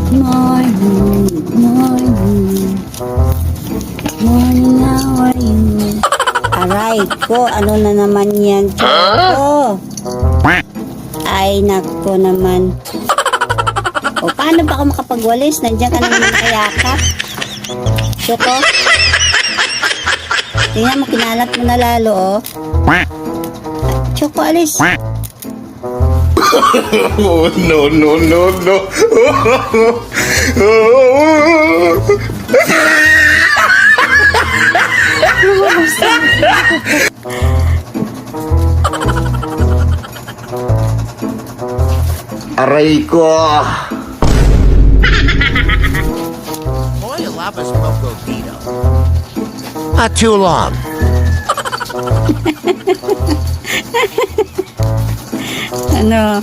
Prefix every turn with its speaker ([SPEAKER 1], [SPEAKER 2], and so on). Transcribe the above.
[SPEAKER 1] Morning, morning. Morning, how are you? Aray ko, ano na naman yan? Choco. Ay, nako naman. O, paano ba ako makapagwalis? Nandiyan ka naman nakayakap. Choco. Tingnan mo, kinalat mo na lalo, oh. Choco, alis.
[SPEAKER 2] Oh, no, no, no, no. Aray ko.
[SPEAKER 3] Boy, a lava smoke dito. Not too long.
[SPEAKER 1] Ano?